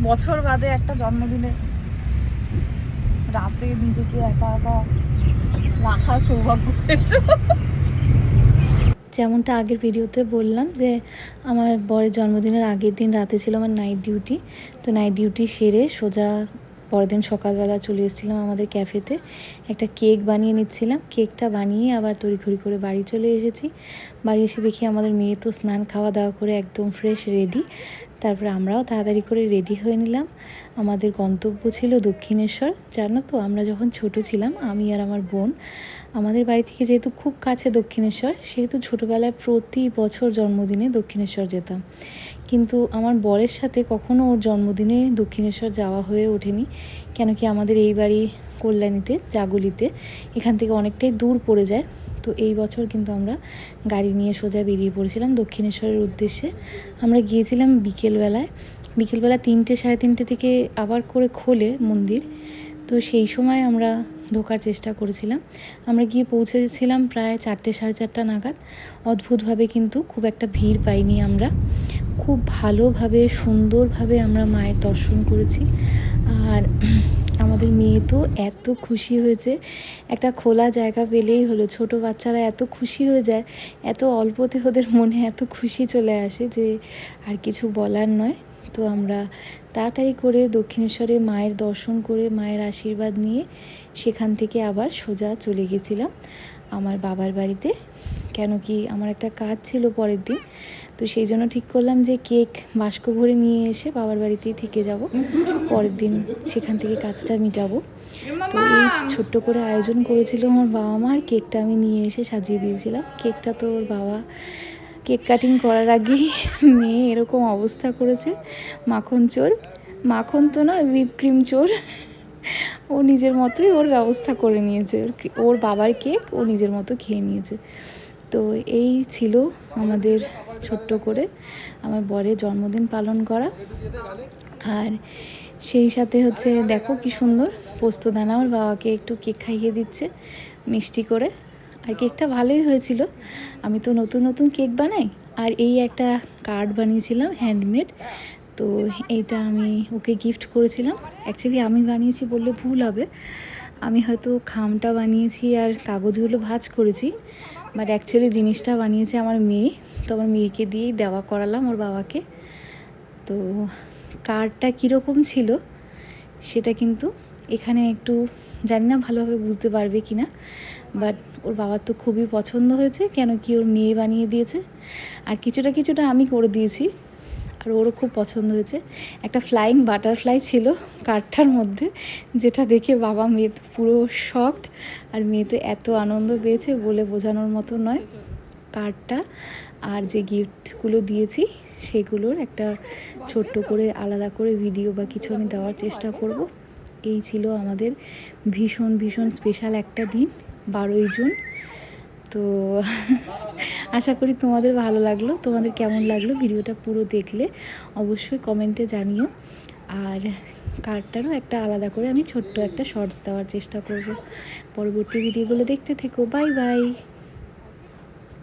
বছর বাদে একটা জন্মদিনে রাতে নিজেকে একা একা রাখার সৌভাগ্য পেয়েছো। যেমনটা আগের ভিডিওতে বললাম যে আমার বরের জন্মদিনের আগের দিন রাতে ছিল আমার নাইট ডিউটি। তো নাইট ডিউটি সেরে সোজা পরের দিন সকালবেলা চলে এসেছিলাম আমাদের ক্যাফেতে। একটা কেক বানিয়ে নিচ্ছিলাম, কেকটা বানিয়ে আবার তড়িঘড়ি করে বাড়ি চলে এসেছি। বাড়ি এসে দেখি আমাদের মেয়ে তো স্নান খাওয়া দাওয়া করে একদম ফ্রেশ রেডি। তারপরে আমরাও তাড়াতাড়ি করে রেডি হয়ে নিলাম। আমাদের গন্তব্য ছিল দক্ষিণেশ্বর। জানো তো, আমরা যখন ছোট ছিলাম, আমি আর আমার বোন, আমাদের বাড়ি থেকে যেহেতু খুব কাছে দক্ষিণেশ্বর, সেহেতু ছোটোবেলায় প্রতি বছর জন্মদিনে দক্ষিণেশ্বর যেতাম। কিন্তু আমার বরের সাথে কখনো ওর জন্মদিনে দক্ষিণেশ্বর যাওয়া হয়ে ওঠেনি, কেন কি আমাদের এই বাড়ি কল্যাণীতে, জাগুলিতে, এখান থেকে অনেকটাই দূর পড়ে যায়। তো এই বছর কিন্তু আমরা গাড়ি নিয়ে সোজা বেরিয়ে পড়েছিলাম দক্ষিণেশ্বরের উদ্দেশ্যে। আমরা গিয়েছিলাম বিকেলবেলা 3টে সাড়ে 3টে থেকে আবার করে খোলে মন্দির। তো সেই সময় আমরা ঢোকার চেষ্টা করেছিলাম। আমরা গিয়ে পৌঁছেছিলাম প্রায় 4টে সাড়ে 4টা নাগাদ। অদ্ভুতভাবে কিন্তু খুব একটা ভিড় পাইনি আমরা। খুব ভালোভাবে সুন্দরভাবে আমরা মায়ের দর্শন করেছি। আর আমাদের মেয়ে তো এত খুশি হয়েছে, একটা খোলা জায়গা পেলেই হলো। ছোট বাচ্চারা এত খুশি হয়ে যায়, এত অল্পতে ওদের মনে এত খুশি চলে আসে যে আর কিছু বলার নয়। তো আমরা তাড়াতাড়ি করে দক্ষিণেশ্বরে মায়ের দর্শন করে মায়ের আশীর্বাদ নিয়ে সেখান থেকে আবার সোজা চলে গেছিলাম আমার বাবার বাড়িতে। কেন কি আমার একটা কাজ ছিল পরের দিন। তো সেই জন্য ঠিক করলাম যে কেক বাস্ক ভরে নিয়ে এসে বাবার বাড়িতেই থেকে যাব, পরের দিন সেখান থেকে কাজটা মিটাবো। তো এই ছোট্ট করে আয়োজন করেছিল আমার বাবা মা, আর কেকটা আমি নিয়ে এসে সাজিয়ে দিয়েছিলাম। কেকটা তো ওর বাবা কেক কাটিং করার আগেই মেয়ে এরকম অবস্থা করেছে, মাখন চোর, মাখন তো নয় হুইপ ক্রিম চোর। ও নিজের মতোই ওর ব্যবস্থা করে নিয়েছে, ওর বাবার কেক ও নিজের মতো খেয়ে নিয়েছে। তো এই ছিল আমাদের ছোট্ট করে আমার বরের জন্মদিন পালন করা। আর সেই সাথে হচ্ছে দেখো কি সুন্দর পোস্তদানা আমার বাবাকে একটু কেক খাইয়ে দিচ্ছে মিষ্টি করে। আর কেকটা ভালোই হয়েছিল। আমি তো নতুন নতুন কেক বানাই, আর এই একটা কার্ড বানিয়েছিলাম হ্যান্ডমেড। তো এইটা আমি ওকে গিফট করেছিলাম। অ্যাকচুয়ালি আমি বানিয়েছি বললে ভুল হবে, আমি হয়তো খামটা বানিয়েছি আর কাগজগুলো ভাঁজ করেছি, বাট অ্যাকচুয়ালি জিনিসটা বানিয়েছে আমার মেয়ে। তো আমার মেয়েকে দিয়েই দেওয়া করালাম ওর বাবাকে। তো কার্ডটা কীরকম ছিল সেটা কিন্তু এখানে একটু জানি না ভালোভাবে বুঝতে পারবে কি না, বাট ওর বাবার তো খুবই পছন্দ হয়েছে, কেন কি ওর মেয়ে বানিয়ে দিয়েছে। আর কিছুটা আমি করে দিয়েছি, আর ওরও খুব পছন্দ হয়েছে। একটা ফ্লাইং বাটারফ্লাই ছিল কার্ডটার মধ্যে, যেটা দেখে বাবা মেয়ে তো পুরো শকড। আর মেয়ে তো এত আনন্দ পেয়েছে বলে বোঝানোর মতো নয়। কার্ডটা আর যে গিফটগুলো দিয়েছি সেগুলোর একটা ছোট্ট করে আলাদা করে ভিডিও বা কিছু আমি দেওয়ার চেষ্টা করব। এই ছিল আমাদের ভীষণ ভীষণ স্পেশাল একটা দিন, 12ই জুন। তো আশা করি তোমাদের ভালো লাগলো। তোমাদের কেমন লাগলো ভিডিওটা পুরো দেখলে অবশ্যই কমেন্টে জানিও। আর কার্ডটারও একটা আলাদা করে আমি ছোট্ট একটা শর্টস দেওয়ার চেষ্টা করব। পরবর্তী ভিডিওগুলো দেখতে থেকো। Bye bye.